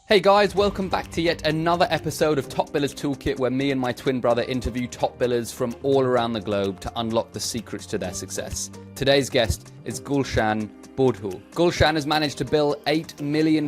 Hey guys, welcome back to yet another episode of Top Billers Toolkit, where me and my twin brother interview top billers from all around the globe to unlock the secrets to their success. Today's guest is Gulshan Bodhu. Gulshan has managed to bill £8 million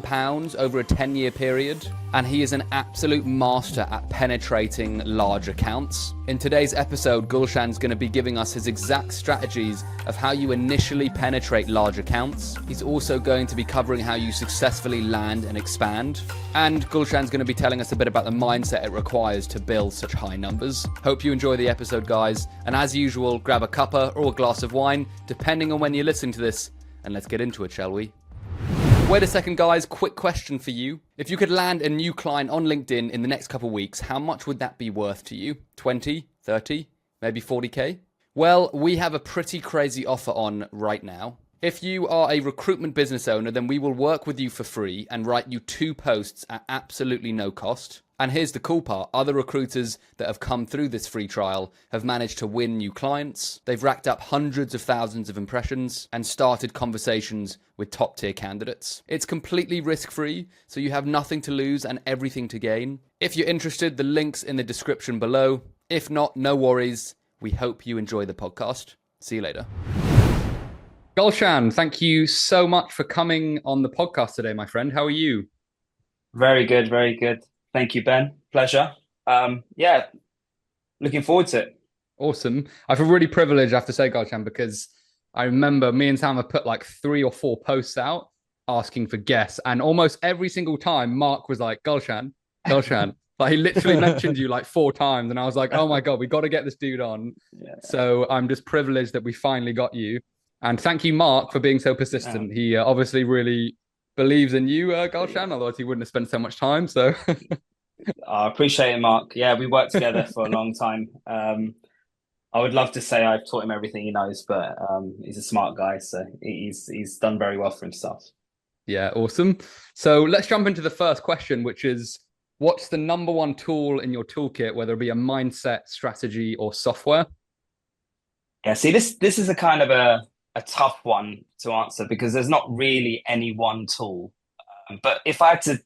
over a 10-year period, and he is an absolute master at penetrating large accounts. In today's episode, Gulshan's going to be giving us his exact strategies of how you initially penetrate large accounts. He's also going to be covering how you successfully land and expand. And Gulshan's going to be telling us a bit about the mindset it requires to build such high numbers. Hope you enjoy the episode, guys. And as usual, grab a cuppa or a glass of wine, depending on when you listen to this, and let's get into it, shall we? Wait a second, guys. Quick question for you. If you could land a new client on LinkedIn in the next couple of weeks, how much would that be worth to you? 20, 30, maybe 40K? Well, we have a pretty crazy offer on right now. If you are a recruitment business owner, then we will work with you for free and write you 2 posts at absolutely no cost. And here's the cool part. Other recruiters that have come through this free trial have managed to win new clients. They've racked up hundreds of thousands of impressions and started conversations with top tier candidates. It's completely risk-free, so you have nothing to lose and everything to gain. If you're interested, the link's in the description below. If not, no worries. We hope you enjoy the podcast. See you later. Gulshan, thank you so much for coming on the podcast today, my friend. How are you? Very good, very good. Thank you, Ben. Pleasure. Looking forward to it. Awesome. I feel really privileged, I have to say, Gulshan, because I remember me and Sam have put like 3 or 4 posts out asking for guests, and almost every single time Mark was like, Gulshan. Like, he literally mentioned you like 4 times, and I was like, oh my God, we got to get this dude on. Yeah. So I'm just privileged that we finally got you. And thank you, Mark, for being so persistent. He obviously really believes in you, Gulshan, otherwise he wouldn't have spent so much time. So I appreciate it, Mark. Yeah, we worked together for a long time. I would love to say I've taught him everything he knows, but he's a smart guy, so he's done very well for himself. Yeah, awesome. So let's jump into the first question, which is, what's the number one tool in your toolkit, whether it be a mindset, strategy, or software? Yeah, see, this is a kind of a tough one to answer because there's not really any one tool. But if I had to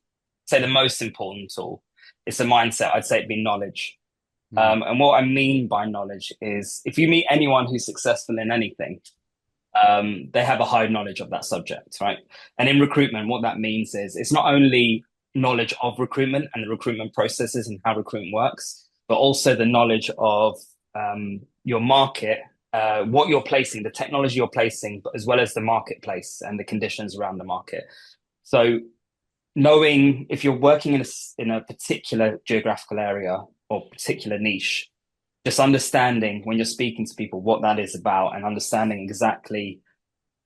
say the most important tool, it's a mindset. I'd say it'd be knowledge. And what I mean by knowledge is if you meet anyone who's successful in anything, they have a high knowledge of that subject, right? And in recruitment, what that means is it's not only knowledge of recruitment and the recruitment processes and how recruitment works, but also the knowledge of your market, what you're placing, the technology you're placing, but as well as the marketplace and the conditions around the market. So knowing if you're working in a particular geographical area or particular niche, just understanding when you're speaking to people what that is about and understanding exactly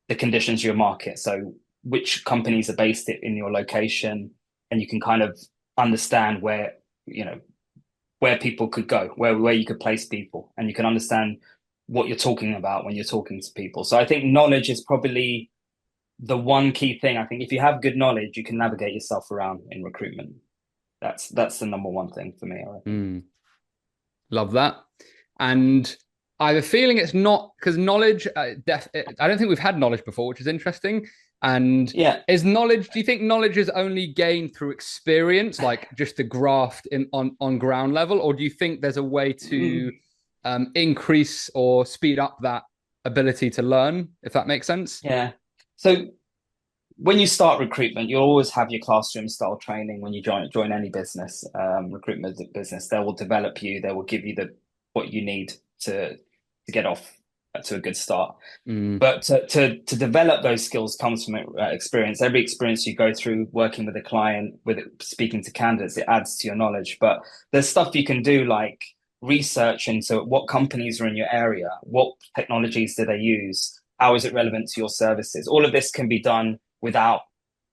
the conditions of your market. So which companies are based in your location, and you can kind of understand where people could go, where you could place people, and you can understand what you're talking about when you're talking to people. So I think knowledge is probably the one key thing. I think if you have good knowledge, you can navigate yourself around in recruitment. That's the number one thing for me. Love that. And I have a feeling it's not because knowledge, I don't think we've had knowledge before, which is interesting. And Yeah. is knowledge, do you think knowledge is only gained through experience, like just the graft on ground level? Or do you think there's a way to increase or speed up that ability to learn, if that makes sense? Yeah. So when you start recruitment, you'll always have your classroom style training when you join any business, recruitment business. They will develop you. They will give you what you need to get off to a good start. But to develop those skills comes from experience. Every experience you go through working with a client, with speaking to candidates, it adds to your knowledge. But there's stuff you can do like research into what companies are in your area, what technologies do they use, how is it relevant to your services. All of this can be done without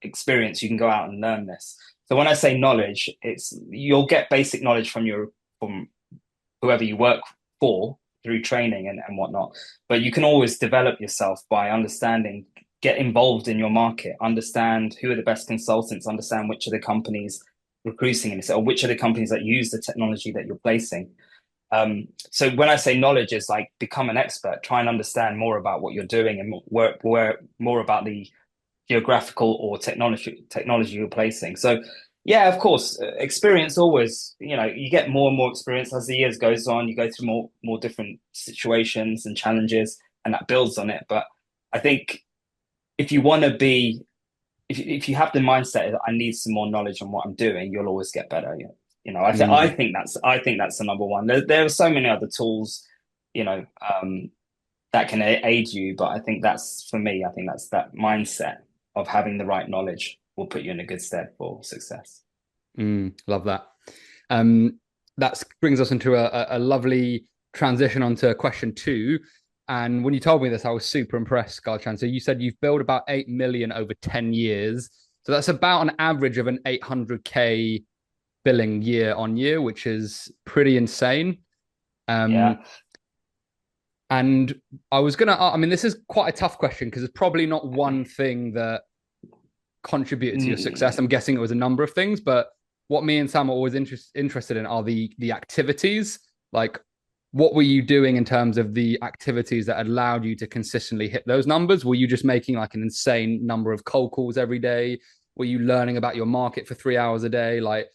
experience. You can go out and learn this. So when I say knowledge, you'll get basic knowledge from whoever you work for through training and whatnot, but you can always develop yourself by understanding, get involved in your market, understand who are the best consultants, understand which are the companies recruiting in this, or which are the companies that use the technology that you're placing. So when I say knowledge, is like become an expert, try and understand more about what you're doing and more about the geographical or technology you're placing. So Yeah, of course. Experience always, you get more and more experience as the years goes on. You go through more different situations and challenges, and that builds on it. But I think if you want to be, if you have the mindset that I need some more knowledge on what I'm doing, you'll always get better. I Mm. think that's the number one. There are so many other tools, you know, that can aid you, but I think that's for me. I think that's that mindset of having the right knowledge will put you in a good stead for success. Love that. Um, that brings us into a lovely transition onto question two. And when you told me this, I was super impressed, Galchan. So you said you've built about 8 million over 10 years. So that's about an average of an 800K billing year on year, which is pretty insane. Yeah. And I was going to, I mean, this is quite a tough question because it's probably not one thing that contributed to your success. I'm Mm, guessing it was a number of things, but what me and Sam are always interested in are the activities. Like, what were you doing in terms of the activities that allowed you to consistently hit those numbers? Were you just making like an insane number of cold calls every day? Were you learning about your market for 3 hours a day? Like,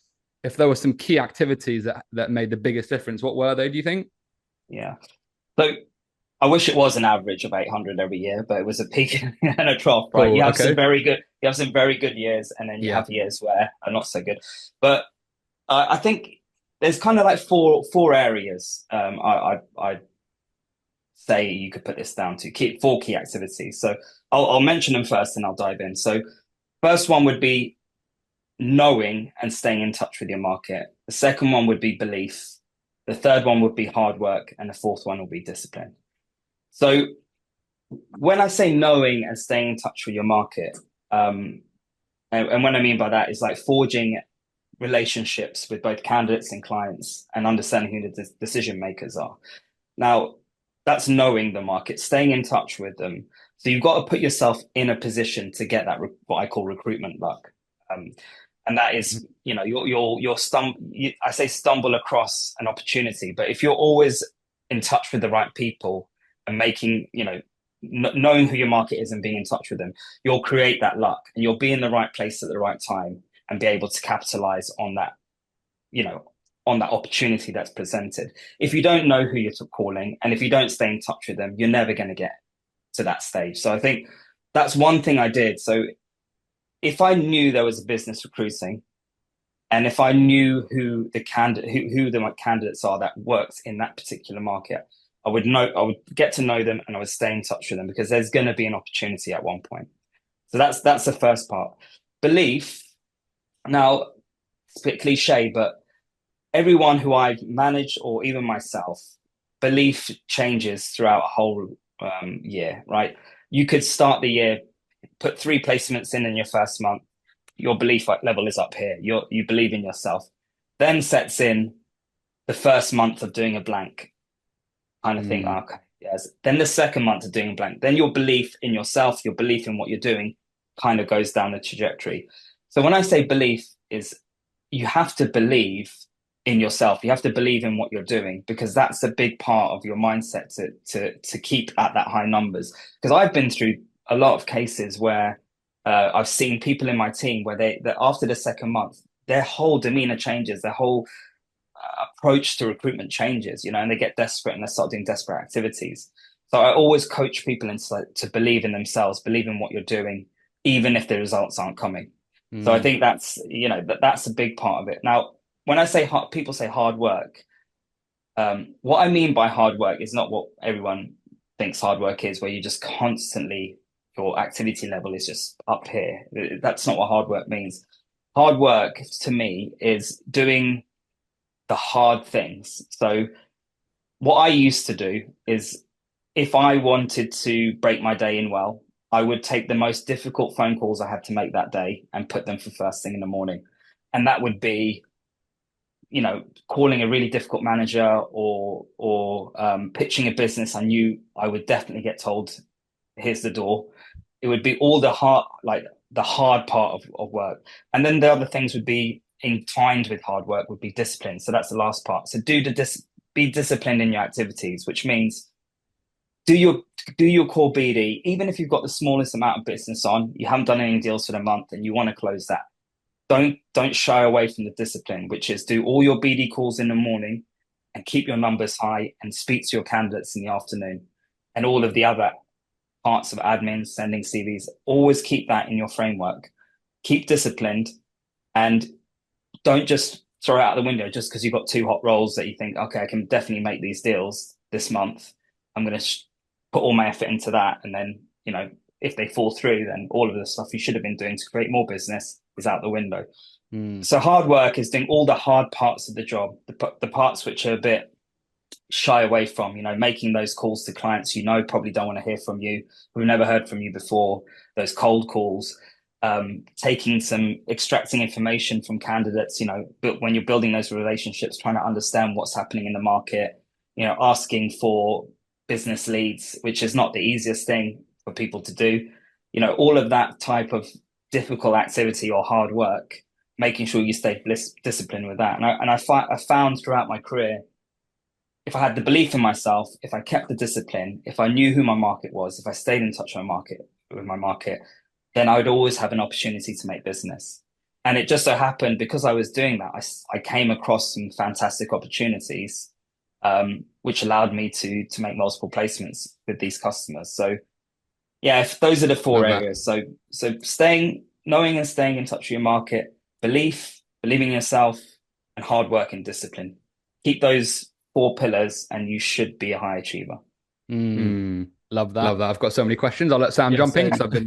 if there were some key activities that made the biggest difference, what were they, do you think? yeah. So I wish it was an average of 800 every year, but it was a peak and a trough, right? Cool. Okay. You have some very good years, and then you Yeah. have years where are not so good. But I think there's kind of like four areas. I say you could put this down to four key activities. So I'll mention them first, and I'll dive in. So first one would be knowing and staying in touch with your market. The second one would be belief. The third one would be hard work, and the fourth one will be discipline. So when I say knowing and staying in touch with your market, and what I mean by that is like forging relationships with both candidates and clients and understanding who the decision makers are. Now, that's knowing the market, staying in touch with them. So you've got to put yourself in a position to get that what I call recruitment luck. Um, and that is, I say stumble across an opportunity, but if you're always in touch with the right people and making, knowing who your market is and being in touch with them, you'll create that luck and you'll be in the right place at the right time and be able to capitalize on that, on that opportunity that's presented. If you don't know who you're calling and if you don't stay in touch with them, you're never going to get to that stage. So I think that's one thing I did. So if I knew there was a business recruiting, and if I knew who the candidates are that worked in that particular market, I would get to know them and I would stay in touch with them because there's going to be an opportunity at one point. So that's the first part. Belief. Now, it's a bit cliche, but everyone who I've managed or even myself, belief changes throughout a whole year, right? You could start the year, put 3 placements in your first month. Your belief level is up here. You believe in yourself. Then sets in the first month of doing a blank. Kind of think, okay, yes. Then the second month of doing a blank. Then your belief in yourself, your belief in what you're doing kind of goes down the trajectory. So when I say belief is you have to believe in yourself. You have to believe in what you're doing because that's a big part of your mindset to keep at that high numbers. Because I've been through a lot of cases where I've seen people in my team where they after the second month, their whole demeanor changes, their whole approach to recruitment changes, and they get desperate and they start doing desperate activities. So I always coach people to believe in themselves, believe in what you're doing, even if the results aren't coming. So I think that's that's a big part of it. Now, when I say people say hard work, what I mean by hard work is not what everyone thinks hard work is, where you just constantly your activity level is just up here. That's not what hard work means. Hard work to me is doing the hard things. So what I used to do is if I wanted to break my day in well, I would take the most difficult phone calls I had to make that day and put them for first thing in the morning. And that would be, calling a really difficult manager or pitching a business I knew I would definitely get told, here's the door. It would be all the hard part of work. And then the other things would be entwined with hard work would be discipline. So that's the last part. So be disciplined in your activities, which means do your core BD, even if you've got the smallest amount of business on, you haven't done any deals for the month and you want to close that. don't shy away from the discipline, which is do all your BD calls in the morning and keep your numbers high and speak to your candidates in the afternoon. And all of the other parts of admin, sending CVs, always keep that in your framework. Keep disciplined and don't just throw it out the window just because you've got two hot roles that you think, okay, I can definitely make these deals this month. I'm going to put all my effort into that. And then, if they fall through, then all of the stuff you should have been doing to create more business is out the window. So hard work is doing all the hard parts of the job, the parts which are a bit shy away from, making those calls to clients probably don't want to hear from you, who've never heard from you before, those cold calls, extracting information from candidates, but when you're building those relationships, trying to understand what's happening in the market, asking for business leads, which is not the easiest thing for people to do, all of that type of difficult activity or hard work, making sure you stay disciplined with that. And I found throughout my career, if I had the belief in myself, if I kept the discipline, if I knew who my market was, if I stayed in touch with my market, then I would always have an opportunity to make business. And it just so happened, because I was doing that, I came across some fantastic opportunities, which allowed me to make multiple placements with these customers. So yeah, if those are the four areas. So knowing and staying in touch with your market, believing in yourself, and hard work and discipline. Keep those 4 pillars and you should be a high achiever. Love that. Love that. I've got so many questions. I'll let Sam jump in because I've been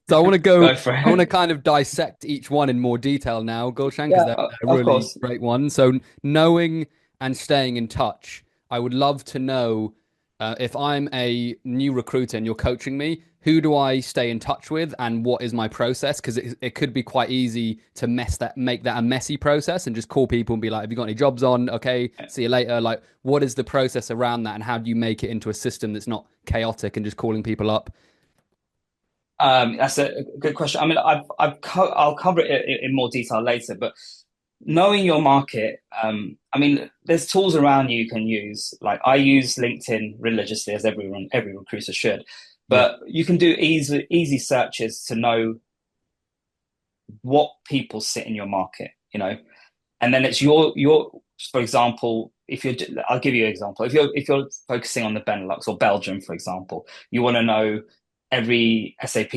So I want to Go for it. I want to kind of dissect each one in more detail now, Gulshan, because they're really great ones. So knowing and staying in touch, I would love to know if I'm a new recruiter and you're coaching me, who do I stay in touch with and what is my process? Because it could be quite easy to make that a messy process and just call people and be like, have you got any jobs on? Okay, see you later. Like, what is the process around that and how do you make it into a system that's not chaotic and just calling people up? That's a good question. I mean, I'll cover it in more detail later, but knowing your market, I mean, there's tools around you can use. Like I use LinkedIn religiously, as every recruiter should. But you can do easy searches to know what people sit in your market, and then it's your. For example, I'll give you an example. If you're focusing on the Benelux or Belgium, for example, you want to know every SAP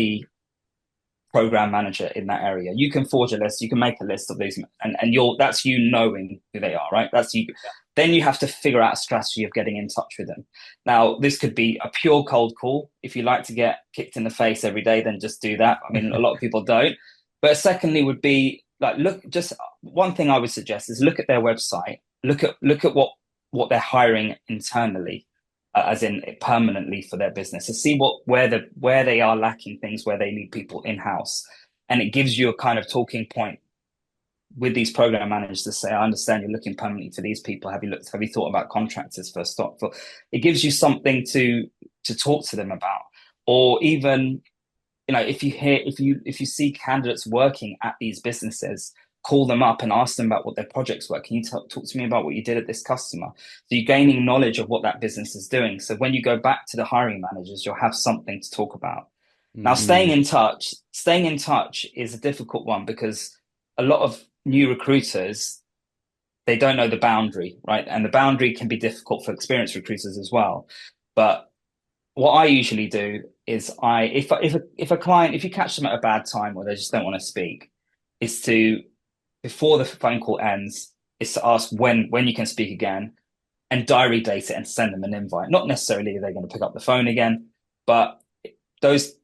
program manager in that area. You can forge a list. You can make a list of these, and that's you knowing who they are, right? That's you. Yeah. Then you have to figure out a strategy of getting in touch with them. Now, this could be a pure cold call. If you like to get kicked in the face every day, then just do that. I mean, a lot of people don't. But secondly, would be like just one thing I would suggest is look at their website. Look at what they're hiring internally, as in permanently for their business, to see where they are lacking things, where they need people in-house. And it gives you a kind of talking point with these program managers to say, I understand you're looking permanently for these people. Have you thought about contractors for stock? It gives you something to talk to them about. Or even, if you see candidates working at these businesses, call them up and ask them about what their projects were. Can you talk to me about what you did at this customer? So you're gaining knowledge of what that business is doing. So when you go back to the hiring managers, you'll have something to talk about. Now, staying in touch is a difficult one because a lot of new recruiters, they don't know the boundary, right? And the boundary can be difficult for experienced recruiters as well. But what I usually do is if a client, if you catch them at a bad time or they just don't want to speak, is to, before the phone call ends, is to ask when you can speak again and diary date it and send them an invite. Not necessarily they're going to pick up the phone again, but those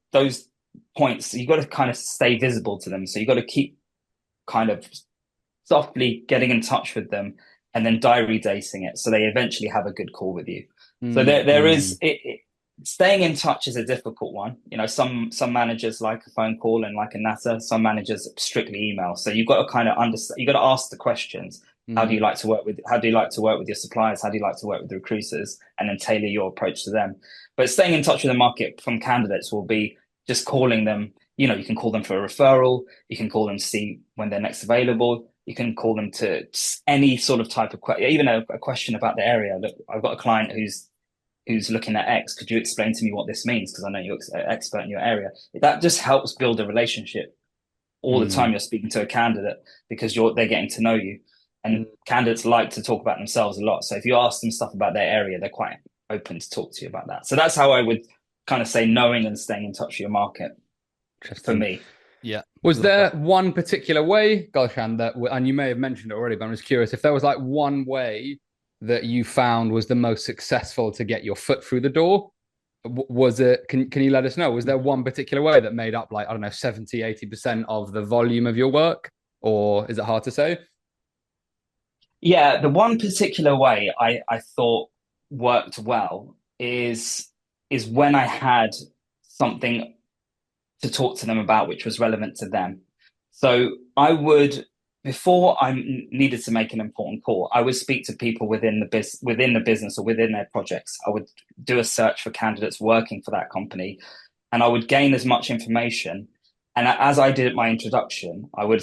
points, you've got to kind of stay visible to them. So you've got to keep kind of softly getting in touch with them and then diary dating it so they eventually have a good call with you. So there is staying in touch is a difficult one. Some managers like a phone call and like a natter. Some managers strictly email. So you've got to kind of understand. You've got to ask the questions. How do you like to work with your suppliers? How do you like to work with the recruiters? And then tailor your approach to them. But staying in touch with the market from candidates will be just calling them. You can call them for a referral. You can call them to see when they're next available. You can call them to any sort of type of question, even a question about the area. Look, I've got a client who's looking at X. Could you explain to me what this means? Because I know you're an expert in your area. That just helps build a relationship all the time you're speaking to a candidate because they're getting to know you. And candidates like to talk about themselves a lot. So if you ask them stuff about their area, they're quite open to talk to you about that. So that's how I would kind of say knowing and staying in touch with your market for me. Yeah. Was there one particular way, Gulshan, and you may have mentioned it already, but I'm just curious if there was like one way that you found was the most successful to get your foot through the door? Was it, can you let us know, was there one particular way that made up like, I don't know, 70, 80% of the volume of your work? Or is it hard to say? Yeah, the one particular way I thought worked well is when I had something to talk to them about which was relevant to them. So I would, before I needed to make an important call, I would speak to people within the business or within their projects. I would do a search for candidates working for that company, and I would gain as much information. And as I did my introduction, I would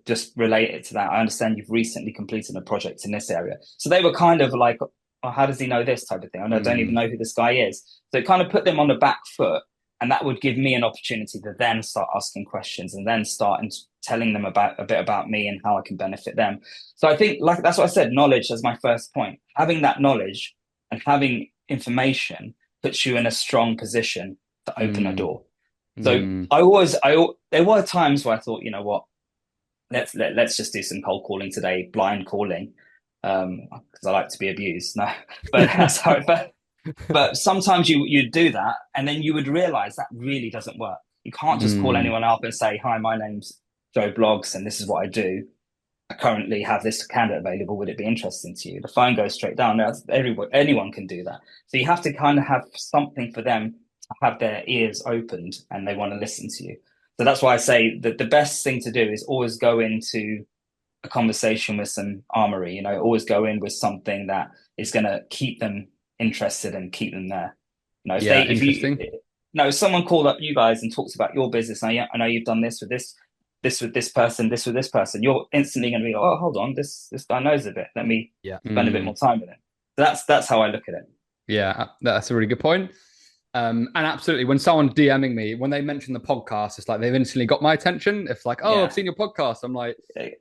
just relate it to that. I understand you've recently completed a project in this area. So they were kind of like, oh, how does he know this type of thing? I don't even know who this guy is. So it kind of put them on the back foot. And that would give me an opportunity to then start asking questions and then start telling them a bit about me and how I can benefit them. So I think that's what I said, knowledge as my first point. Having that knowledge and having information puts you in a strong position to open a door. So there were times where I thought, you know what, let's just do some cold calling today, blind calling, because I like to be abused. No, but sorry, but sometimes you do that, and then you would realize that really doesn't work. You can't just call anyone up and say, "Hi, my name's Joe Blogs, and this is what I do. I currently have this candidate available. Would it be interesting to you?" The phone goes straight down. Anyone can do that. So you have to kind of have something for them to have their ears opened, and they want to listen to you. So that's why I say that the best thing to do is always go into a conversation with some armory. Always go in with something that is going to keep them interested and keep them there. If someone called up you guys and talks about your business, I know you've done this with this person, this with this person, you're instantly going to be like, oh, hold on, this guy knows a bit. Let me spend a bit more time with him. So that's how I look at it. Yeah, that's a really good point. And absolutely, when someone's DMing me, when they mention the podcast, it's like they've instantly got my attention. It's like, oh, I've seen your podcast. I'm like,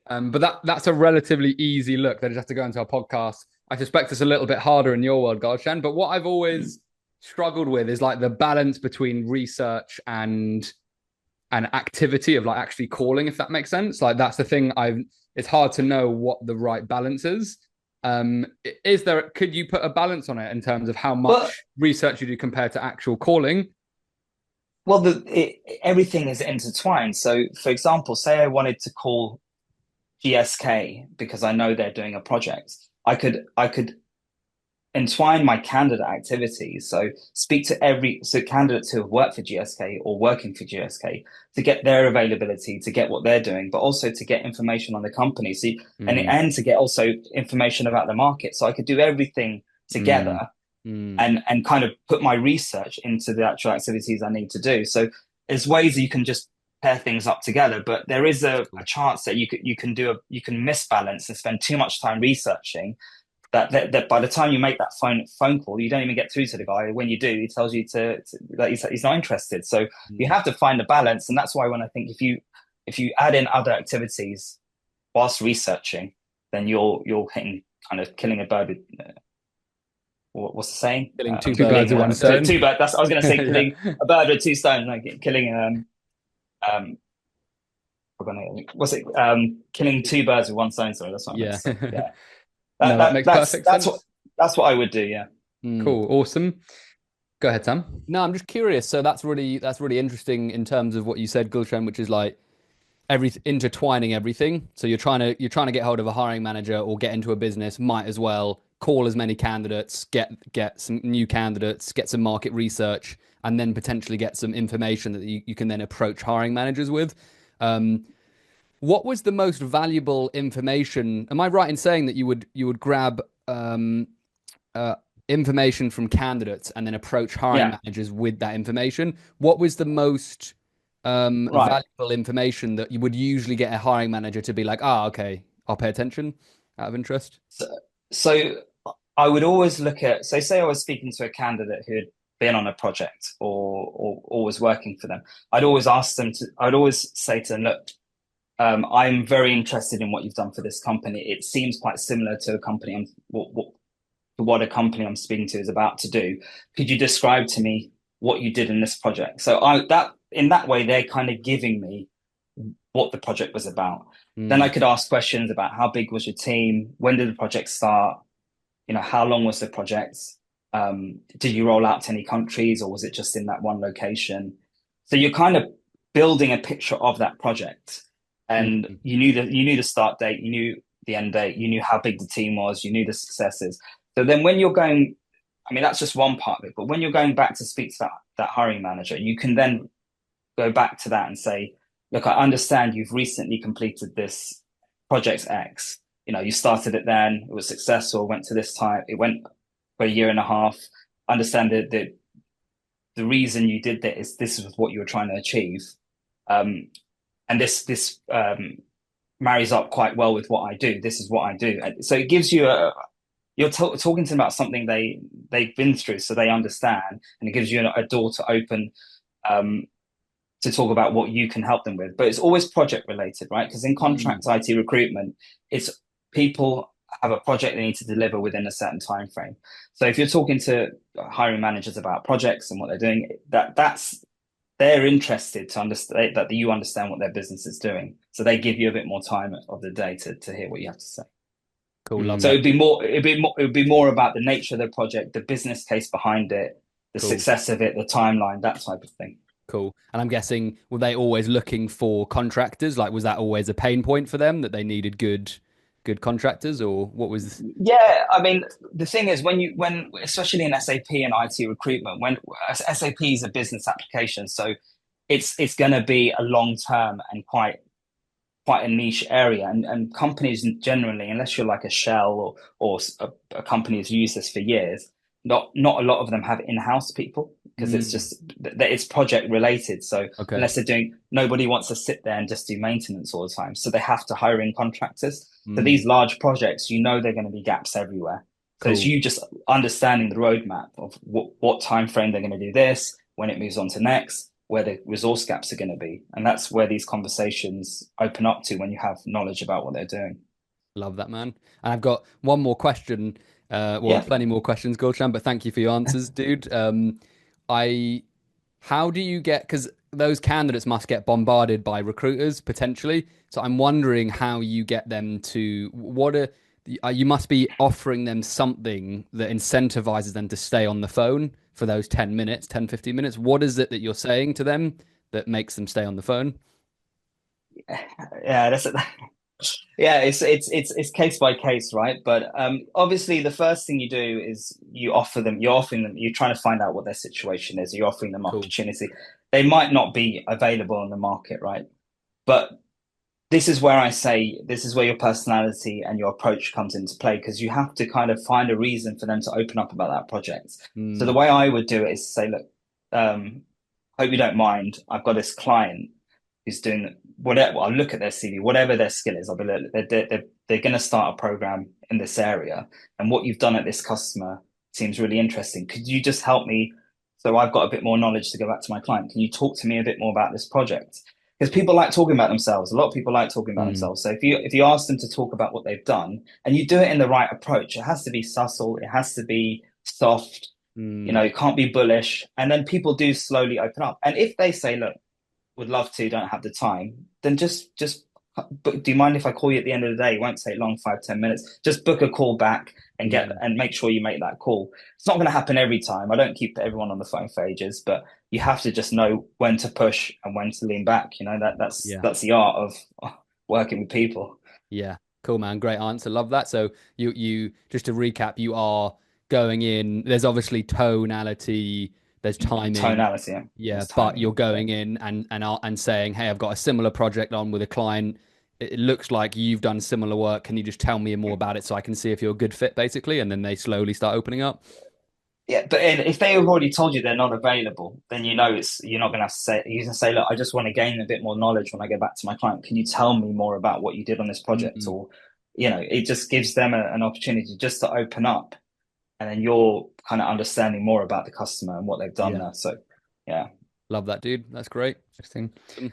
but that's a relatively easy look. They just have to go into our podcast. I suspect it's a little bit harder in your world, Garshan. But what I've always struggled with is like the balance between research and activity of like actually calling, if that makes sense. Like that's the thing. It's hard to know what the right balance is. Could you put a balance on it in terms of how much research you do compared to actual calling? Well, everything is intertwined. So, for example, say I wanted to call GSK because I know they're doing a project. I could entwine my candidate activities. So speak to candidates who have worked for GSK or working for GSK to get their availability, to get what they're doing, but also to get information on the company. So, and to get also information about the market. So I could do everything together and kind of put my research into the actual activities I need to do. So there's ways that you can just pair things up together, but there is a chance that you can misbalance and spend too much time researching that by the time you make that phone call, you don't even get through to the guy. When you do, he tells you that he's not interested. So you have to find a balance, and that's why when I think if you add in other activities whilst researching, then you're kind of killing a bird with what's the saying? Killing two birds with one stone. Two birds. I was going to say killing a bird with two stones, like killing killing two birds with one stone. Sorry, that's what I meant. Yeah. That makes perfect sense. That's what I would do. Yeah. Cool. Awesome. Go ahead, Sam. No, I'm just curious. So that's really interesting in terms of what you said, Gulshan, which is like intertwining everything. So you're trying to get hold of a hiring manager or get into a business. Might as well call as many candidates, get some new candidates, get some market research, and then potentially get some information that you can then approach hiring managers with. What was the most valuable information? Am I right in saying that you would grab information from candidates and then approach hiring managers with that information? What was the most valuable information that you would usually get a hiring manager to be like, okay, I'll pay attention out of interest? So I would always look at, say I was speaking to a candidate who had been on a project or was working for them. I'd always say to them, look, I'm very interested in what you've done for this company. It seems quite similar to a company what a company I'm speaking to is about to do. Could you describe to me what you did in this project? So in that way, they're kind of giving me what the project was about. Then I could ask questions about how big was your team? When did the project start? How long was the project? Did you roll out to any countries, or was it just in that one location? So you're kind of building a picture of that project, and you knew the start date, you knew the end date, you knew how big the team was, you knew the successes. So then when you're going, I mean, that's just one part of it, but when you're going back to speak to that hiring manager, you can then go back to that and say, look, I understand you've recently completed this project X. You started it then, it was successful, went to this time, it went for a year and a half. Understand that the reason you did that is this is what you were trying to achieve. And this marries up quite well with what I do. This is what I do. So it gives you you're talking to them about something they've been through, so they understand, and it gives you a door to open to talk about what you can help them with. But it's always project related, right? Because in contract IT recruitment, it's people have a project they need to deliver within a certain time frame. So if you're talking to hiring managers about projects and what they're doing, they're interested to understand that you understand what their business is doing. So they give you a bit more time of the day to hear what you have to say. Cool. So it'd be more about the nature of the project, the business case behind it, the success of it, the timeline, that type of thing. Cool. And I'm guessing, were they always looking for contractors? Like, was that always a pain point for them that they needed good contractors, or what was? Yeah, I mean, the thing is, when especially in SAP and IT recruitment, when SAP is a business application, so it's going to be a long term and quite a niche area, and companies generally, unless you're like a Shell or a company who's used this for years, not a lot of them have in-house people, because it's just that it's project related. So unless nobody wants to sit there and just do maintenance all the time, so they have to hire in contractors. So these large projects, they're going to be gaps everywhere. So it's you just understanding the roadmap of what time frame they're going to do this, when it moves on to next, where the resource gaps are going to be. And that's where these conversations open up to when you have knowledge about what they're doing. Love that, man. And I've got one more question. Plenty more questions, Gulshan, but thank you for your answers, dude. How do you get, because those candidates must get bombarded by recruiters potentially. So I'm wondering how you get them to, you must be offering them something that incentivizes them to stay on the phone for those 10 minutes, 10, 15 minutes. What is it that you're saying to them that makes them stay on the phone? Yeah, it's case by case, right? But obviously the first thing you do is you're trying to find out what their situation is. You're offering them opportunity. They might not be available on the market, right? But this is where I say, this is where your personality and your approach comes into play, because you have to kind of find a reason for them to open up about that project. So the way I would do it is to say, look, hope you don't mind, I've got this client who's doing whatever. I'll look at their CV, whatever their skill is. I'll be like, they're going to start a program in this area, and what you've done at this customer seems really interesting. Could you just help me? So I've got a bit more knowledge to go back to my client. Can you talk to me a bit more about this project? Because people like talking about themselves. A lot of people like talking about themselves. So if you ask them to talk about what they've done, and you do it in the right approach, it has to be subtle, it has to be soft. It can't be bullish. And then people do slowly open up. And if they say, look, would love to, don't have the time, then just book. Do you mind if I call you at the end of the day? It won't take long, 5-10 minutes. Just book a call back and and make sure you make that call. It's not going to happen every time. I don't keep everyone on the phone for ages, but you have to just know when to push and when to lean back. That's the art of working with people. Yeah, cool, man. Great answer. Love that. So you just to recap, you are going in. There's obviously tonality. There's timing. Tonality, yeah. But you're going in and saying, hey, I've got a similar project on with a client. It looks like you've done similar work. Can you just tell me more about it so I can see if you're a good fit, basically? And then they slowly start opening up. Yeah, but if they have already told you they're not available, then you're not going to have to say. You can say, look, I just want to gain a bit more knowledge when I go back to my client. Can you tell me more about what you did on this project? Or, it just gives them an opportunity just to open up. And then you're kind of understanding more about the customer and what they've done there. So, yeah. Love that, dude. That's great. Interesting.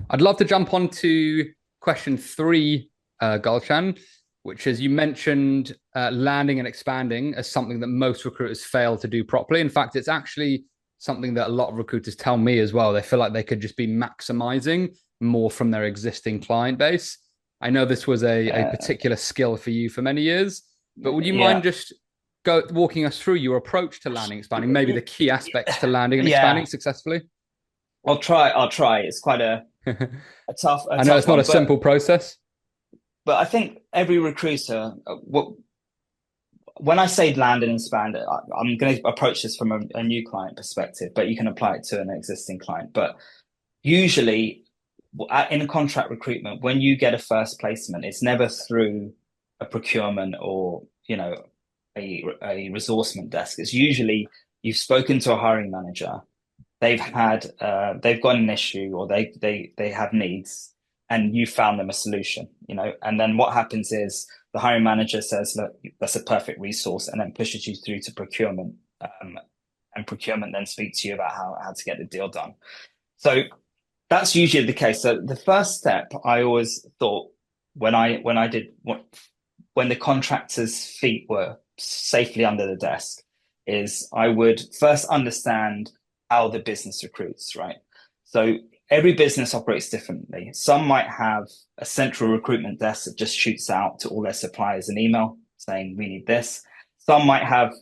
I'd love to jump on to question 3, Gulshan, which is, you mentioned landing and expanding as something that most recruiters fail to do properly. In fact, it's actually something that a lot of recruiters tell me as well. They feel like they could just be maximizing more from their existing client base. I know this was a particular skill for you for many years, but would you mind just walking us through your approach to landing, expanding, maybe the key aspects to landing and expanding successfully? I'll try. It's quite a tough. I know it's not a simple process, but I think every recruiter, when I say land and expand, I'm going to approach this from a new client perspective, but you can apply it to an existing client. But usually, in contract recruitment, when you get a first placement, it's never through a procurement or a resourcement desk. It's usually you've spoken to a hiring manager. They've got an issue, or they have needs, and you found them a solution, and then what happens is the hiring manager says, look, that's a perfect resource, and then pushes you through to procurement, and procurement then speaks to you about how to get the deal done. So that's usually the case. So the first step, I always thought, when the contractor's feet were safely under the desk, is I would first understand how the business recruits, right? So every business operates differently. Some might have a central recruitment desk that just shoots out to all their suppliers an email saying, we need this. Some might have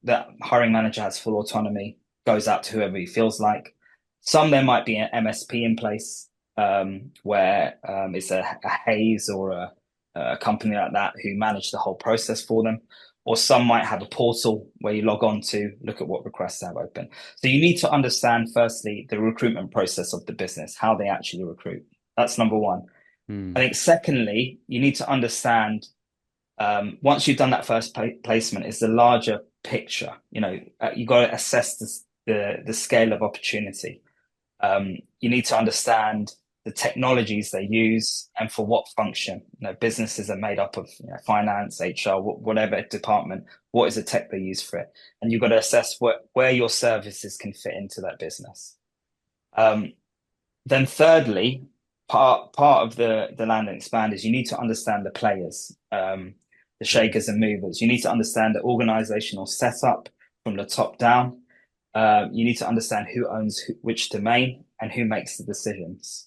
that hiring manager has full autonomy, goes out to whoever he feels like. Some, there might be an MSP in place, where it's a Hays or a company like that who manage the whole process for them. Or some might have a portal where you log on to look at what requests they have open. So you need to understand, firstly, the recruitment process of the business, how they actually recruit. That's number one. I think secondly, you need to understand, once you've done that first placement, is the larger picture. You've got to assess the scale of opportunity. You need to understand the technologies they use and for what function. Businesses are made up of finance, HR, whatever department. What is the tech they use for it? And you've got to assess where your services can fit into that business. Then thirdly, part of the land and expand is you need to understand the players, the shakers and movers. You need to understand the organizational setup from the top down. You need to understand who owns which domain and who makes the decisions.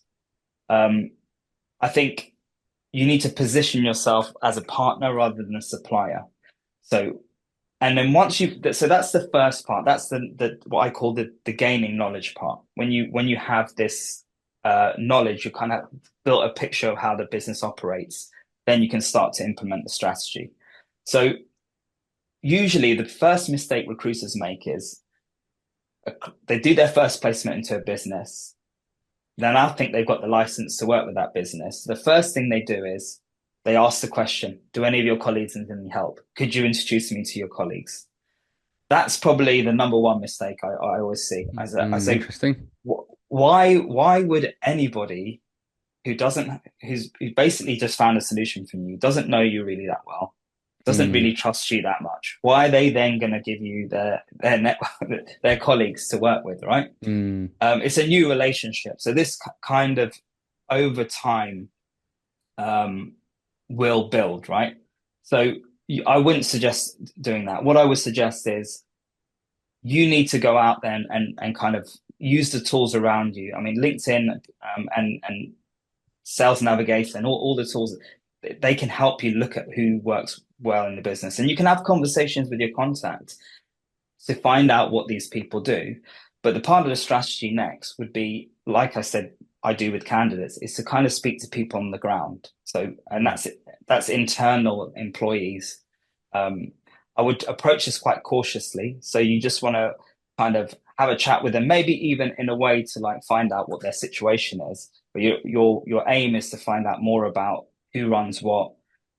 I think you need to position yourself as a partner rather than a supplier. So that's the first part. That's the what I call the gaining knowledge part. When you have this knowledge, you kind of built a picture of how the business operates. Then you can start to implement the strategy. So usually the first mistake recruiters make is they do their first placement into a business. Then I think they've got the license to work with that business. The first thing they do is they ask the question, do any of your colleagues need any help? Could you introduce me to your colleagues? That's probably the number one mistake I always see. I say, interesting. Why would anybody who basically just found a solution from you, doesn't know you really that well, doesn't really trust you that much, why are they then going to give you their network, their colleagues to work with, right? It's a new relationship. So this kind of over time will build, right? So I wouldn't suggest doing that. What I would suggest is you need to go out there and kind of use the tools around you. I mean, LinkedIn and Sales Navigator and all the tools, they can help you look at who works well in the business. And you can have conversations with your contacts to find out what these people do. But the part of the strategy next would be, like I said, I do with candidates, is to kind of speak to people on the ground. So, and that's internal employees. I would approach this quite cautiously. So you just want to kind of have a chat with them, maybe even in a way to like find out what their situation is. But your aim is to find out more about who runs what.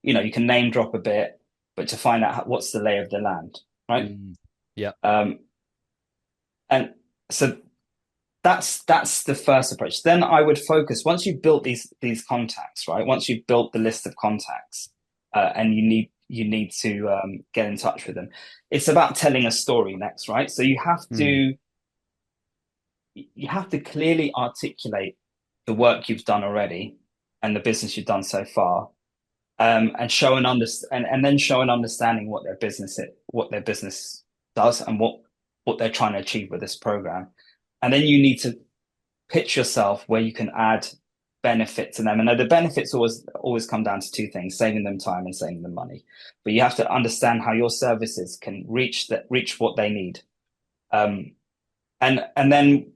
You can name drop a bit, but to find out what's the lay of the land, right? Yeah. And so that's the first approach. Then I would focus, once you've built these contacts, right? Once you've built the list of contacts, and you need to get in touch with them. It's about telling a story next, right? So you have to clearly articulate the work you've done already, and the business you've done so far, and then show an understanding what their business does and what they're trying to achieve with this program. And then you need to pitch yourself where you can add benefit to them. And the benefits always come down to two things: saving them time and saving them money. But you have to understand how your services can reach what they need. And then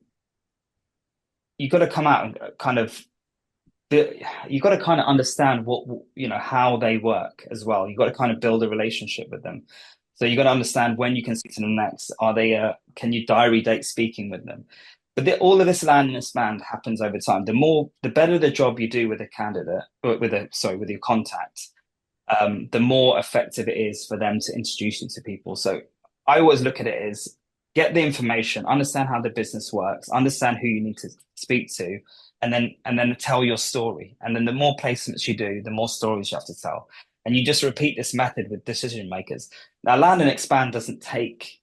you got to come out and you got to kind of understand how they work as well. You got to kind of build a relationship with them. So you got to understand when you can speak to them next. Can you diary date speaking with them? But all of this land and expand happens over time. The better the job you do with a candidate, with your contact, the more effective it is for them to introduce you to people. So I always look at it as get the information, understand how the business works, understand who you need to speak to, and then tell your story. And then the more placements you do, the more stories you have to tell. And you just repeat this method with decision makers. Now, land and expand doesn't take,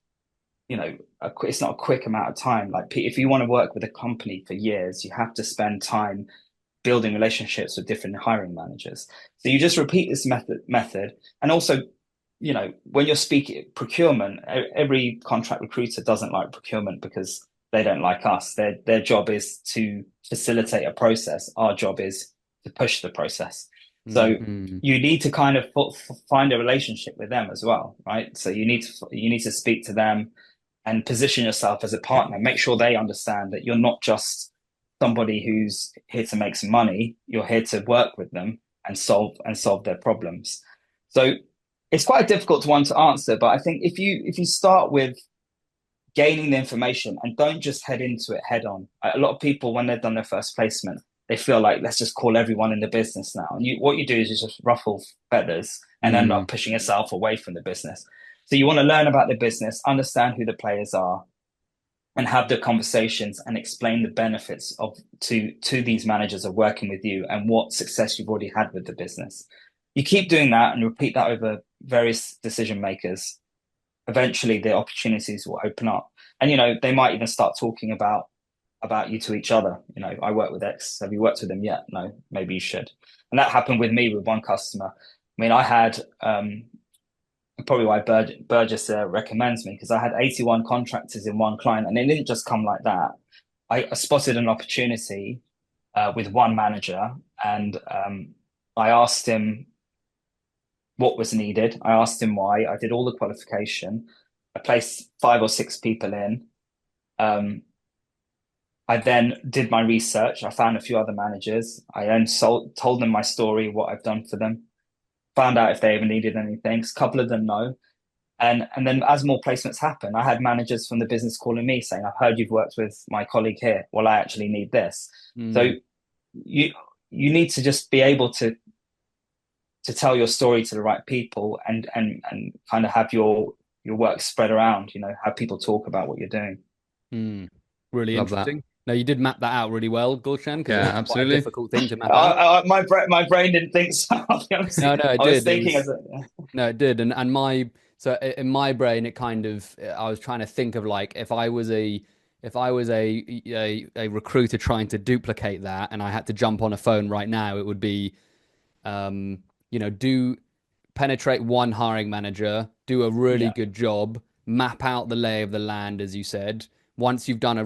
it's not a quick amount of time. Like if you want to work with a company for years, you have to spend time building relationships with different hiring managers. So you just repeat this method. And also, when you're speaking procurement, every contract recruiter doesn't like procurement because they don't like us. Their job is to facilitate a process. Our job is to push the process. So you need to kind of find a relationship with them as well, right? So you need to speak to them and position yourself as a partner. Make sure they understand that you're not just somebody who's here to make some money. You're here to work with them and solve their problems. So it's quite a difficult one to answer, but I think if you start with gaining the information and don't just head into it head on. A lot of people, when they've done their first placement, they feel like, let's just call everyone in the business now. And what you do is you just ruffle feathers and end up pushing yourself away from the business. So you want to learn about the business, understand who the players are, and have the conversations and explain the benefits to these managers of working with you and what success you've already had with the business. You keep doing that and repeat that over various decision makers. Eventually the opportunities will open up, and they might even start talking about you to each other. I work with X, have you worked with them yet? No, maybe you should. And that happened with me with one customer. I mean, I had probably why Burgess recommends me, because I had 81 contractors in one client, and it didn't just come like that. I spotted an opportunity with one manager, and I asked him what was needed. I asked him why. I did all the qualification. I placed 5 or 6 people in. I then did my research. I found a few other managers. I then told them my story, what I've done for them. Found out if they ever needed anything. A couple of them no. And then as more placements happen, I had managers from the business calling me saying, I've heard you've worked with my colleague here. Well, I actually need this. So you need to just be able to tell your story to the right people and kind of have your work spread around, have people talk about what you're doing. Really Love interesting. That. No, you did map that out really well, Gulshan, because it's absolutely quite a difficult thing to map out. My brain didn't think so. No, it did. No, it did. And in my brain, it kind of, I was trying to think of like, if I was a recruiter trying to duplicate that and I had to jump on a phone right now, it would be, do penetrate one hiring manager, do a really good job, map out the lay of the land, as you said. Once you've done a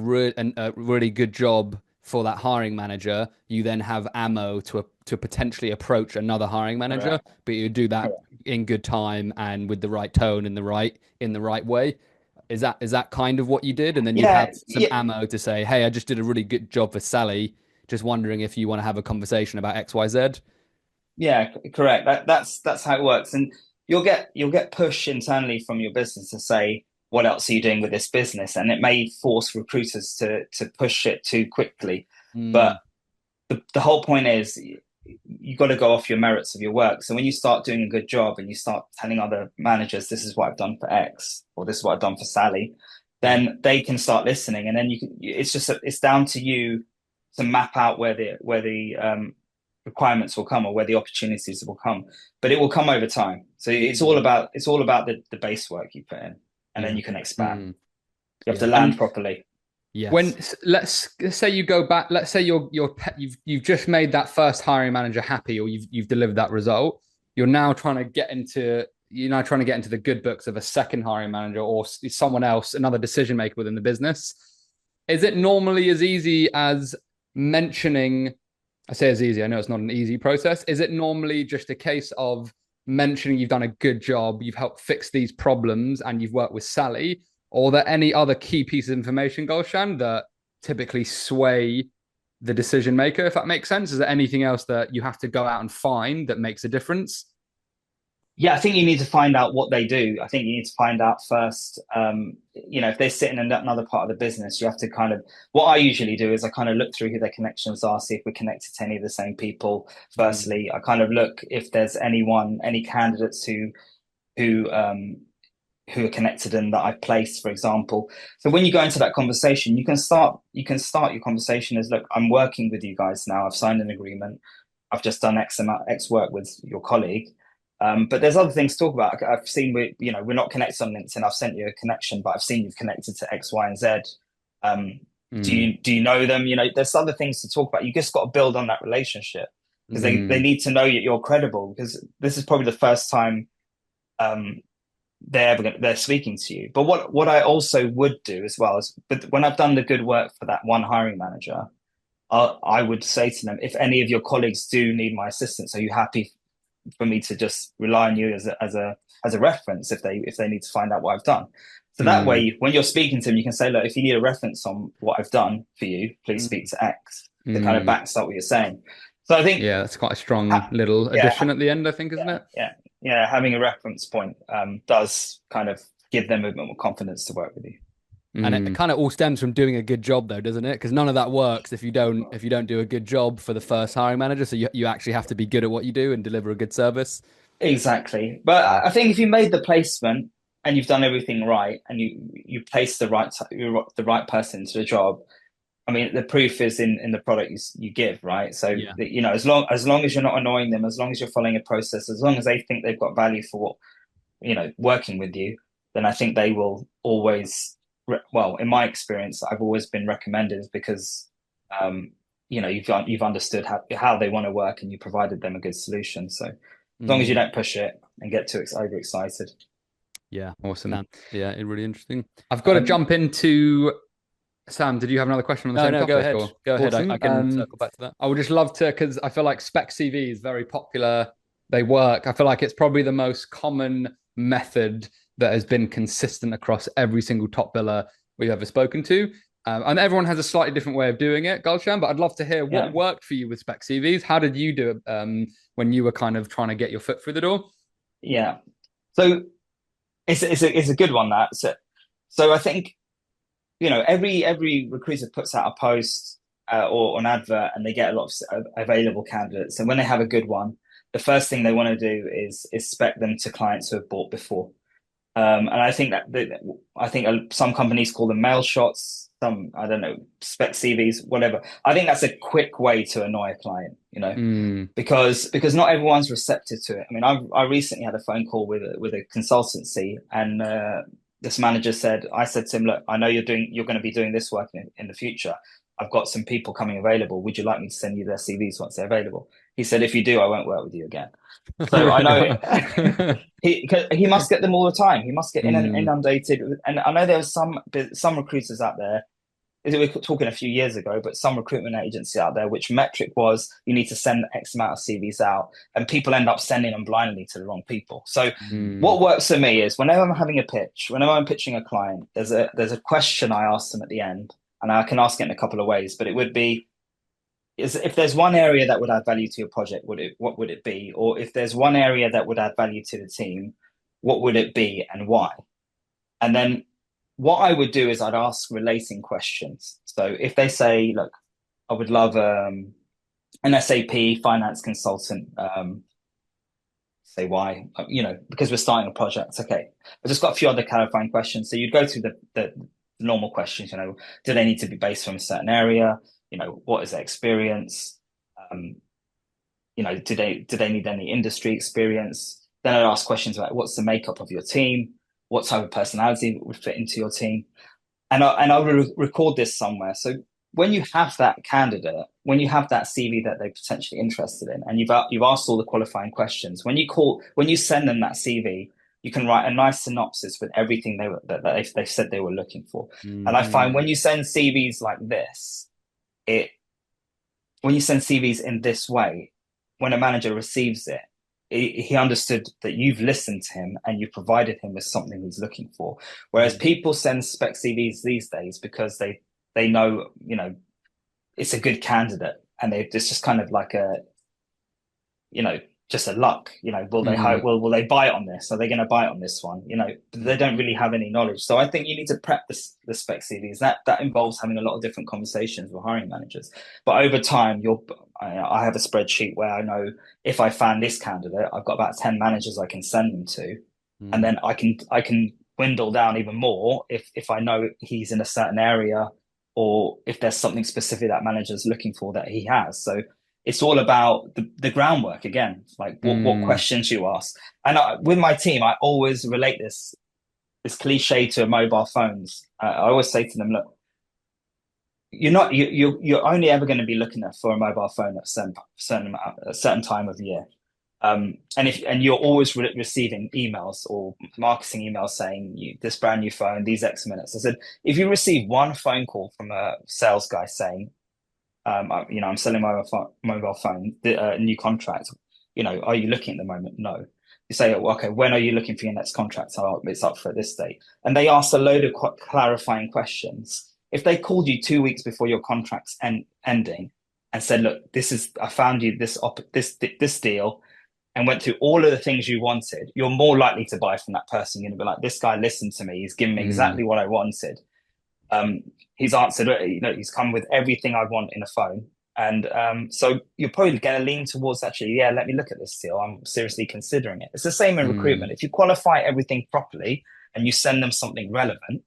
really good job for that hiring manager, you then have ammo to potentially approach another hiring manager. Right. But you do that in good time and with the right tone in the right way. Is that kind of what you did? And then you have some ammo to say, hey, I just did a really good job for Sally. Just wondering if you want to have a conversation about XYZ. Yeah, correct. That's how it works. And you'll get push internally from your business to say, what else are you doing with this business? And it may force recruiters to push it too quickly. But the whole point is you got to go off your merits of your work. So when you start doing a good job and you start telling other managers, this is what I've done for X, or this is what I've done for Sally, then they can start listening. And then it's down to you to map out where the requirements will come or where the opportunities will come. But it will come over time. So it's all about the base work you put in. And then you can expand. You have to land properly. When let's say you go back, let's say you've just made that first hiring manager happy, or you've delivered that result. You're now trying to get into the good books of a second hiring manager or someone else, another decision maker within the business. Is it normally as easy as mentioning? I say as easy. I know it's not an easy process. Is it normally just a case of mentioning you've done a good job, you've helped fix these problems, and you've worked with Sally? Or are there any other key pieces of information, Gulshan, that typically sway the decision maker, if that makes sense? Is there anything else that you have to go out and find that makes a difference? Yeah, I think you need to find out what they do. I think you need to find out first, if they're sitting in another part of the business, you have to what I usually do is I kind of look through who their connections are, see if we're connected to any of the same people. Firstly, I kind of look if there's any candidates who are connected and that I've placed, for example. So when you go into that conversation, you can start your conversation as, look, I'm working with you guys now. I've signed an agreement. I've just done X work with your colleague. But there's other things to talk about. I've seen we're not connected on LinkedIn. I've sent you a connection, but I've seen you've connected to X, Y, and Z. Do you know them? There's other things to talk about. You just got to build on that relationship because they need to know you're credible, because this is probably the first time they're speaking to you. But what I also would do as well is, but when I've done the good work for that one hiring manager, I would say to them, if any of your colleagues do need my assistance, are you happy for me to just rely on you as a reference if they need to find out what I've done? So that way, when you're speaking to them, you can say, look, if you need a reference on what I've done for you, please speak to X. That kind of backs up what you're saying. So I think that's quite a strong little addition at the end, I think, isn't it? Yeah, having a reference point does kind of give them a bit more confidence to work with you. And it kind of all stems from doing a good job, though, doesn't it? Because none of that works if you don't do a good job for the first hiring manager. So you actually have to be good at what you do and deliver a good service. Exactly. But I think if you made the placement and you've done everything right, and you place the right person into the job, I mean, the proof is in the product you give, right? So as long as you're not annoying them, as long as you're following a process, as long as they think they've got value for working with you, then I think they will always. Well, in my experience, I've always been recommended because you've understood how they want to work and you provided them a good solution. So as long as you don't push it and get too overexcited. Yeah, awesome. Yeah, really interesting. I've got to jump into. Sam, did you have another question on the same topic? Go ahead. Go ahead. Awesome. I can circle back to that. I would just love to, because I feel like spec CV is very popular. They work. I feel like it's probably the most common method that has been consistent across every single top biller we've ever spoken to. And everyone has a slightly different way of doing it, Gulshan, but I'd love to hear what worked for you with spec CVs. How did you do it when you were kind of trying to get your foot through the door? Yeah. So it's a good one, that. So I think, every recruiter puts out a post or an advert, and they get a lot of available candidates. And when they have a good one, the first thing they want to do is spec them to clients who have bought before. And I think some companies call them mail shots, some, I don't know, spec CVs, whatever. I think that's a quick way to annoy a client, because not everyone's receptive to it. I mean, I recently had a phone call with a consultancy, and this manager I said to him, look, I know you're going to be doing this work in the future. I've got some people coming available. Would you like me to send you their CVs once they're available? He said, if you do, I won't work with you again. So I know he must get them all the time. He must get inundated. And I know there was some recruiters out there, we're talking a few years ago, but some recruitment agency out there, which metric was you need to send X amount of CVs out, and people end up sending them blindly to the wrong people. So what works for me is whenever I'm having a pitch, whenever I'm pitching a client, there's a question I ask them at the end, and I can ask it in a couple of ways, but it would be, if there's one area that would add value to your project, what would it be? Or if there's one area that would add value to the team, what would it be and why? And then what I would do is I'd ask relating questions. So if they say, look, I would love an SAP finance consultant, say why, because we're starting a project. Okay, I've just got a few other clarifying questions. So you'd go through the normal questions, do they need to be based from a certain area? What is their experience? Do they need any industry experience? Then I'd ask questions about what's the makeup of your team? What type of personality would fit into your team? and I will record this somewhere. So when you have that candidate, when you have that CV that they're potentially interested in, and you've asked all the qualifying questions, when you send them that CV, you can write a nice synopsis with everything they said they were looking for. Mm-hmm. And I find when you send CVs like this, when you send CVs in this way, when a manager receives it, he understood that you've listened to him and you provided him with something he's looking for. Whereas people send spec CVs these days because they know, it's a good candidate, and it's just kind of like just a luck. Will they buy it on this? Are they going to buy it on this one? They don't really have any knowledge. So I think you need to prep the spec CVs. That involves having a lot of different conversations with hiring managers. But over time, I have a spreadsheet where I know if I found this candidate, I've got about 10 managers I can send them to, and then I can dwindle down even more if I know he's in a certain area, or if there's something specific that manager's looking for that he has. So it's all about the groundwork again, like what questions you ask. And with my team, I always relate this cliche to mobile phones. I always say to them, look, you're only ever going to be looking for a mobile phone at a certain time of the year. And you're always receiving emails or marketing emails saying this brand new phone, these X minutes. I said, if you receive one phone call from a sales guy saying, I'm selling my mobile phone, new contract, are you looking at the moment? No. You say, okay, when are you looking for your next contract? Oh, it's up for this date. And they asked a load of clarifying questions. If they called you 2 weeks before your contract's ending and said, look, I found you this deal, and went through all of the things you wanted, you're more likely to buy from that person. You're going to be like, this guy listened to me. He's given me exactly what I wanted. He's answered, he's come with everything I want in a phone. And so you're probably going to lean towards actually, let me look at this deal. I'm seriously considering it. It's the same in recruitment. If you qualify everything properly and you send them something relevant,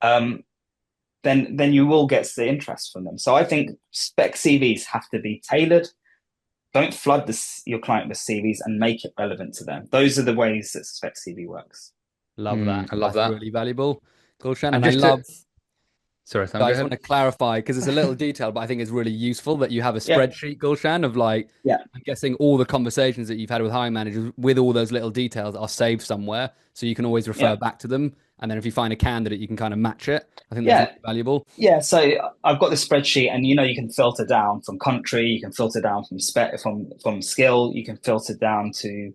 then you will get the interest from them. So I think spec CVs have to be tailored. Don't flood your client with CVs, and make it relevant to them. Those are the ways that spec CV works. Love that. I love that. Really valuable, Gulshan. And I love. Sorry, Sam, I just want to clarify, because it's a little detail, but I think it's really useful that you have a spreadsheet, Gulshan, of I'm guessing all the conversations that you've had with hiring managers with all those little details are saved somewhere, so you can always refer back to them. And then if you find a candidate, you can kind of match it. I think that's really valuable. Yeah, so I've got the spreadsheet, and you can filter down from country, you can filter down from from skill, you can filter down to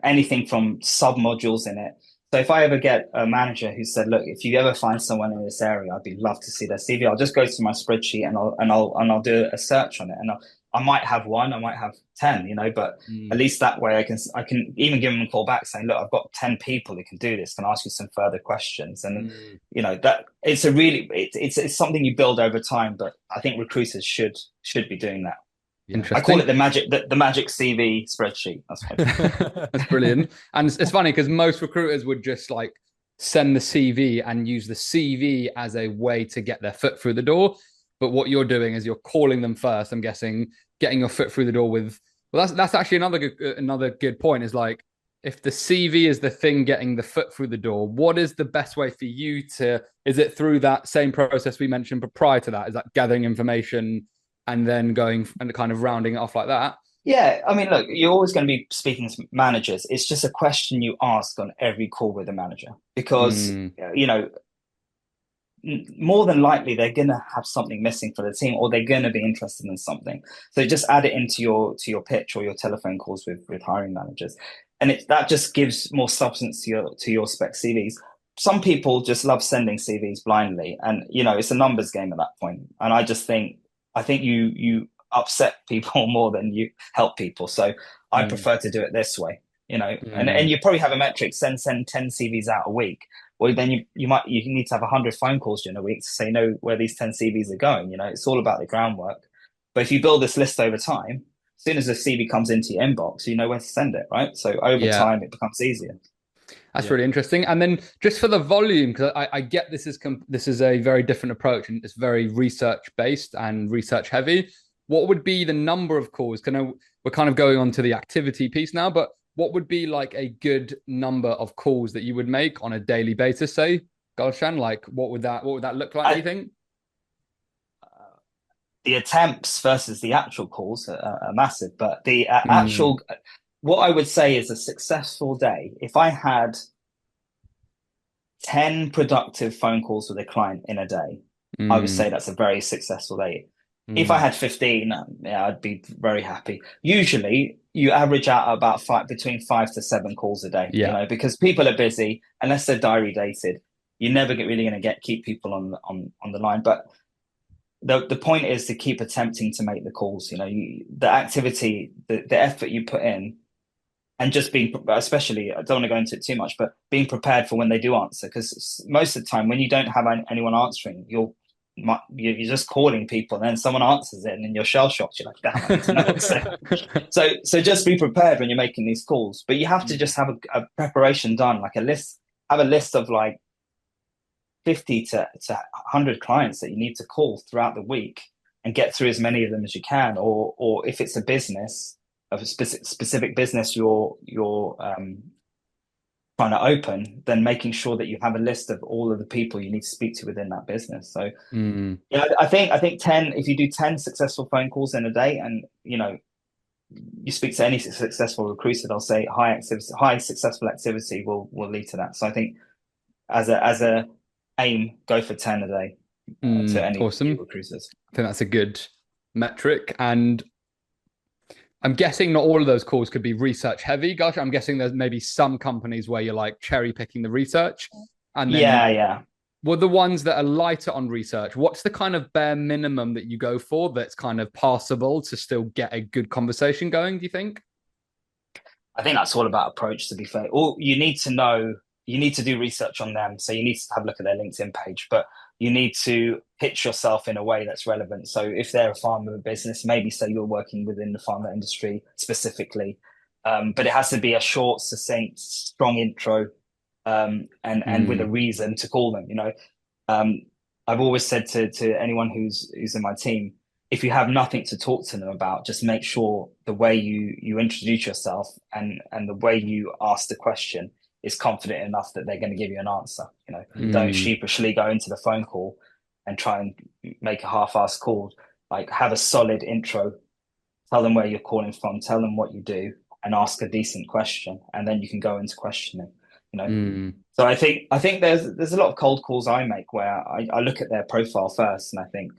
anything from sub modules in it. So if I ever get a manager who said, look, if you ever find someone in this area, I'd love to see their CV, I'll just go to my spreadsheet and I'll do a search on it. And I might have one, I might have 10, but at least that way I can even give them a call back saying, look, I've got 10 people who can do this, can ask you some further questions. And that it's something you build over time, but I think recruiters should be doing that. I call it the magic CV spreadsheet. That's brilliant. And it's funny because most recruiters would just send the CV and use the CV as a way to get their foot through the door. But what you're doing is you're calling them first. I'm guessing getting your foot through the door with. Well, that's actually another good point. Is if the CV is the thing getting the foot through the door, what is the best way for you to? Is it through that same process we mentioned, but prior to that, is that gathering information and then going and kind of rounding it off like that? Yeah, I mean, look, you're always going to be speaking to managers. It's just a question you ask on every call with a manager, because more than likely they're going to have something missing for the team, or they're going to be interested in something. So just add it into your pitch or your telephone calls with hiring managers, and that just gives more substance to your spec CVs. Some people just love sending CVs blindly, and it's a numbers game at that point. And I think you upset people more than you help people. So I prefer to do it this way, and you probably have a metric, send 10 CVs out a week. Well, then you need to have 100 phone calls during a week to say, where these 10 CVs are going. It's all about the groundwork. But if you build this list over time, as soon as a CV comes into your inbox, you know where to send it, right? So over time, it becomes easier. That's really interesting. And then just for the volume, because I get this is a very different approach, and it's very research based and research heavy. What would be the number of calls? We're kind of going on to the activity piece now, but what would be like a good number of calls that you would make on a daily basis, say, Gulshan? Like what would that look like, do you think? The attempts versus the actual calls are massive, but the actual, what I would say is a successful day. If I had 10 productive phone calls with a client in a day, I would say that's a very successessul day. If I had 15, yeah, I'd be very happy. Usually you average out about between 5 to 7 calls a day, you know, because people are busy, unless they're diary dated, you're never really going to keep people on the line. But the point is to keep attempting to make the calls, you know, the activity, the effort you put in, and just being, especially, I don't want to go into it too much, but being prepared for when they do answer, because most of the time when you don't have anyone answering, you're just calling people, and then someone answers it, and then you're shell shocked. You're like, damn, I need to know what to say. So just be prepared when you're making these calls, but you have to just have a preparation done, like have a list of like 50 to 100 clients that you need to call throughout the week and get through as many of them as you can. Or if it's a business, of a specific business you're trying to open, then making sure that you have a list of all of the people you need to speak to within that business. So yeah, I think 10, if you do 10 successful phone calls in a day, and you know, you speak to any successful recruiter, they'll say high successful activity will lead to that. So I think as a aim, go for 10 a day to any recruiters. I think that's a good metric. And I'm guessing not all of those calls could be research heavy. Gosh, I'm guessing there's maybe some companies where you're like cherry picking the research. And then well, the ones that are lighter on research, what's the kind of bare minimum that you go for that's kind of passable to still get a good conversation going, do you think? I think that's all about approach, to be fair. All you need to know, you need to do research on them. So you need to have a look at their LinkedIn page, but you need to pitch yourself in a way that's relevant. So if they're a pharma business, maybe say you're working within the pharma industry specifically, but it has to be a short, succinct, strong intro, and with a reason to call them. You know, I've always said to anyone who's in my team, if you have nothing to talk to them about, just make sure the way you introduce yourself and the way you ask the question is confident enough that they're going to give you an answer. You know, don't sheepishly go into the phone call and try and make a half-assed call. Like, have a solid intro, tell them where you're calling from, tell them what you do, and ask a decent question, and then you can go into questioning. You know, so I think there's a lot of cold calls I make where I look at their profile first, and I think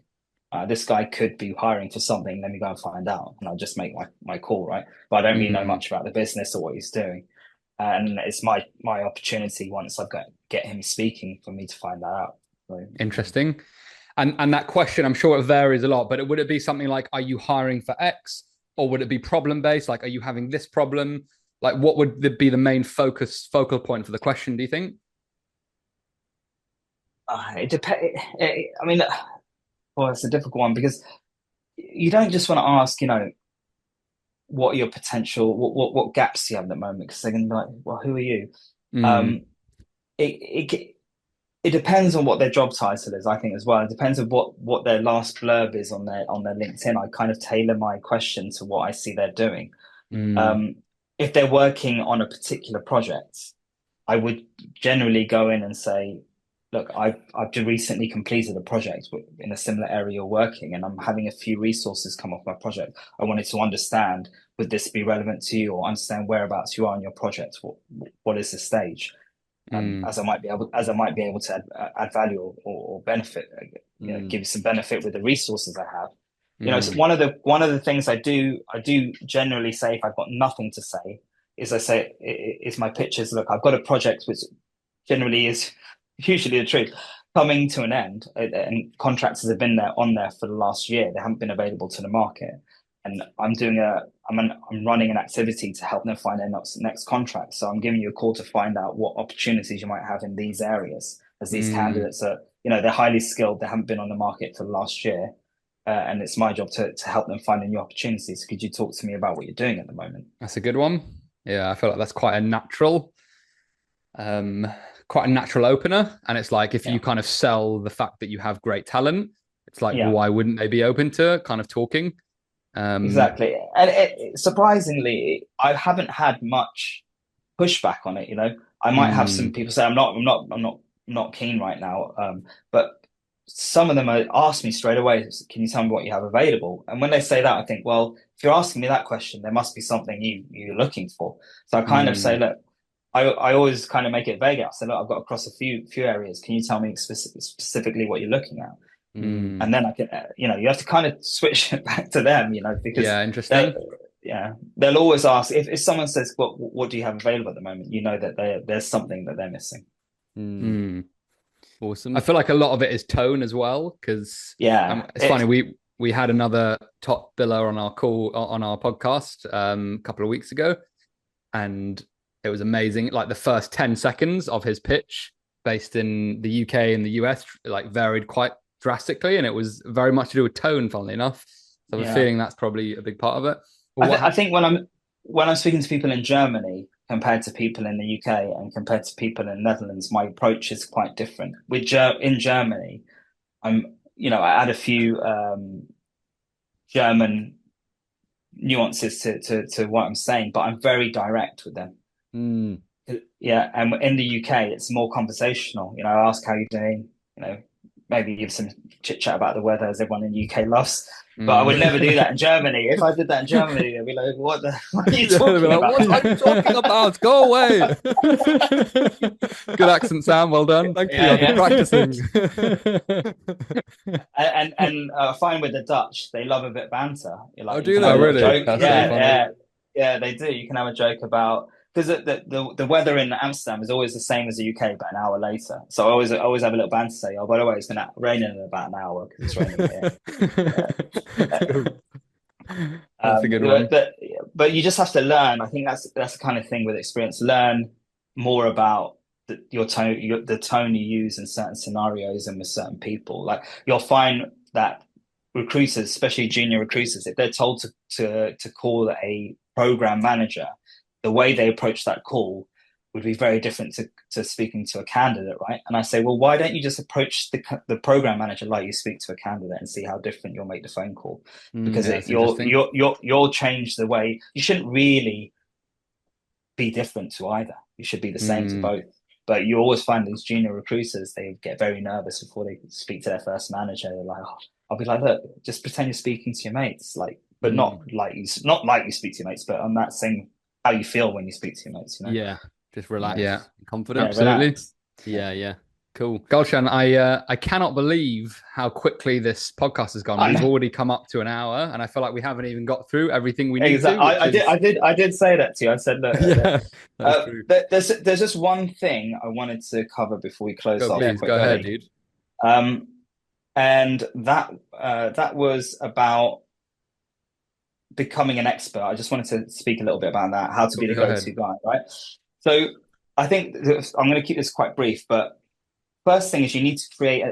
this guy could be hiring for something. Let me go and find out, and I'll just make my call, right? But I don't really know much about the business or what he's doing. And it's my opportunity once I've get him speaking for me to find that out. So, interesting. And that question, I'm sure it varies a lot, but would it be something like, are you hiring for X? Or would it be problem based? Like, are you having this problem? Like, what would be the main focal point for the question, do you think? It depends. I mean, well, it's a difficult one because you don't just want to ask, you know, what are your potential, what gaps do you have at the moment? Because they're going to be like, well, who are you? It depends on what their job title is, I think, as well. It depends on what their last blurb is on their LinkedIn. I kind of tailor my question to what I see they're doing. If they're working on a particular project, I would generally go in and say, look, I've just recently completed a project in a similar area you're working, and I'm having a few resources come off my project. I wanted to understand, would this be relevant to you, or understand whereabouts you are in your project? What is the stage? As I might be able to add value or benefit, you know, give you some benefit with the resources I have. You know, so one of the things I do generally say, if I've got nothing to say, is I say is my pitch is, look, I've got a project which generally is usually the truth, coming to an end, and contractors have been on there for the last year. They haven't been available to the market, and I'm running an activity to help them find their next contract. So I'm giving you a call to find out what opportunities you might have in these areas, as these candidates are, you know, they're highly skilled. They haven't been on the market for the last year, and it's my job to help them find new opportunities. Could you talk to me about what you're doing at the moment? That's a good one. Yeah, I feel like that's quite a natural opener. And it's like, if you kind of sell the fact that you have great talent, it's like, why wouldn't they be open to kind of talking? Exactly. And surprisingly, I haven't had much pushback on it. I might have some people say I'm not keen right now. But some of them ask me straight away, can you tell me what you have available? And when they say that, I think, well, if you're asking me that question, there must be something you're looking for. So I kind of say, look, I always kind of make it vague. I say, look, I've got across a few areas. Can you tell me specifically what you're looking at? And then I can, you have to kind of switch it back to them, because interesting. They'll always ask if someone says, what do you have available at the moment? You know that there's something that they're missing. Awesome. I feel like a lot of it is tone as well, because it's funny. We had another top biller on our call on our podcast a couple of weeks ago, and it was amazing. Like the first 10 seconds of his pitch, based in the UK and the US, like varied quite drastically, and it was very much to do with tone, funnily enough. So I have a feeling that's probably a big part of it. I think when I'm speaking to people in Germany compared to people in the UK and compared to people in the Netherlands, my approach is quite different. In Germany, I add a few German nuances to what I'm saying, but I'm very direct with them. Yeah, and in the UK, it's more conversational. I ask how you're doing. Maybe give some chit chat about the weather, as everyone in the UK loves. But I would never do that in Germany. If I did that in Germany, they'd be like, what are you talking about? What are you talking about? Go away. Good accent, Sam. Well done. Thank you. I've been practicing. And I find with the Dutch, they love a bit of banter. Do they really? Yeah, they do. You can have a joke about, because the weather in Amsterdam is always the same as the UK, but an hour later. So I always have a little banter, say, oh, by the way, it's going to rain in about an hour because it's raining here. That's a good one. But you just have to learn. I think that's the kind of thing with experience. Learn more about your tone, the tone you use in certain scenarios and with certain people. Like you'll find that recruiters, especially junior recruiters, if they're told to call a program manager, the way they approach that call would be very different to speaking to a candidate, right? And I say, well, why don't you just approach the program manager like you speak to a candidate and see how different you'll make the phone call? Because you'll change the way. You shouldn't really be different to either. You should be the same to both. But you always find these junior recruiters, they get very nervous before they speak to their first manager. They're like, oh, I'll be like, look, just pretend you're speaking to your mates, but not like you speak to your mates, but on that same how you feel when you speak to your mates. Yeah, just relax. Yeah, confident. Absolutely. Yeah. Cool. Gulshan, I cannot believe how quickly this podcast has gone. We've already come up to an hour, and I feel like we haven't even got through everything we need to. I did say that to you. I said, look, there's just one thing I wanted to cover before we close off. Go ahead, dude. And that was about becoming an expert. I just wanted to speak a little bit about that, how to be the go-to guy, right? So I think I'm going to keep this quite brief, but first thing is you need to create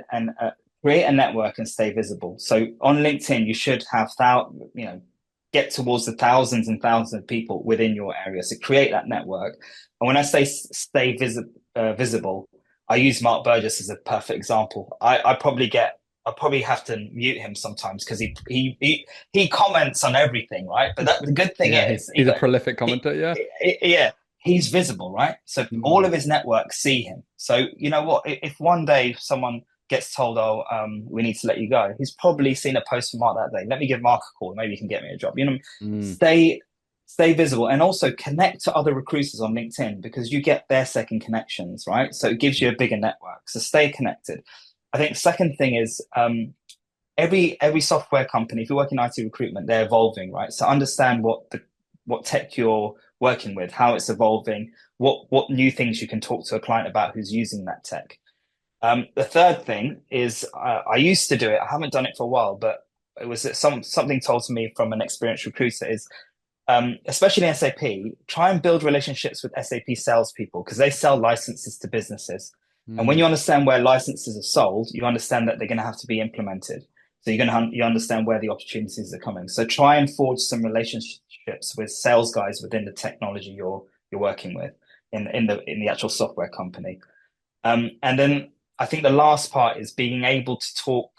a network and stay visible. So on LinkedIn, you should have get towards the thousands and thousands of people within your area. So create that network. And when I say stay visible, I use Mark Burgess as a perfect example. I probably have to mute him sometimes because he comments on everything, right? But the good thing is he's a prolific commenter. He's visible, right? So all of his networks see him. So you know what? If one day someone gets told, "Oh, we need to let you go," he's probably seen a post from Mark that day. Let me give Mark a call. Maybe he can get me a job. Stay visible, and also connect to other recruiters on LinkedIn because you get their second connections, right? So it gives you a bigger network. So stay connected. I think second thing is every software company, if you work in IT recruitment, they're evolving, right? So understand what tech you're working with, how it's evolving, what new things you can talk to a client about who's using that tech. The third thing is I used to do it. I haven't done it for a while, but it was something told to me from an experienced recruiter is, especially in SAP, try and build relationships with SAP salespeople because they sell licenses to businesses. And when you understand where licenses are sold, you understand that they're going to have to be implemented. So you understand where the opportunities are coming. So try and forge some relationships with sales guys within the technology you're working with in the actual software company. And then I think the last part is being able to talk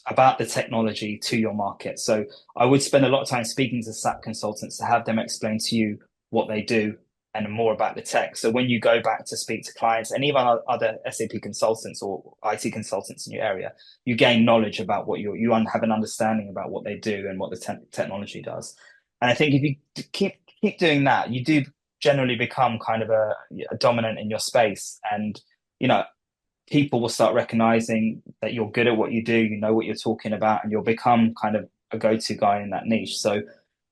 about the technology to your market. So I would spend a lot of time speaking to SAP consultants to have them explain to you what they do and more about the tech. So when you go back to speak to clients and even other SAP consultants or IT consultants in your area, you gain knowledge about what you have an understanding about what they do and what the technology does. And I think if you keep doing that, you do generally become kind of a dominant in your space. And, people will start recognizing that you're good at what you do, you know what you're talking about, and you'll become kind of a go-to guy in that niche. So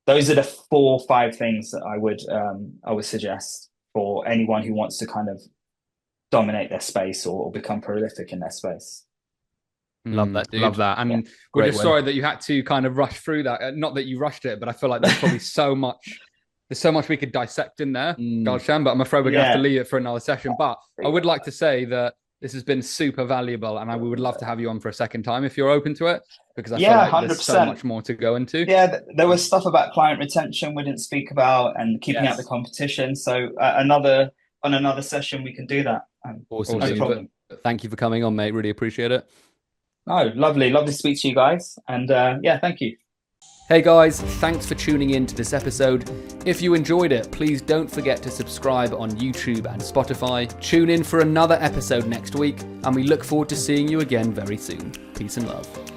those are the 4 or 5 things that I would suggest for anyone who wants to kind of dominate their space or become prolific in their space. Love that, dude. Love that. And we're just sorry that you had to kind of rush through that. Not that you rushed it, but I feel like there's probably so much we could dissect in there, Gulshan, but I'm afraid we're going to have to leave it for another session. But I would like to say that this has been super valuable, and we would love to have you on for a second time if you're open to it, because I feel like 100%. There's so much more to go into. Yeah, there was stuff about client retention we didn't speak about and keeping out the competition. So on another session, we can do that. Awesome. No problem. Thank you for coming on, mate. Really appreciate it. Oh, lovely to speak to you guys. And thank you. Hey guys, thanks for tuning in to this episode. If you enjoyed it, please don't forget to subscribe on YouTube and Spotify. Tune in for another episode next week, and we look forward to seeing you again very soon. Peace and love.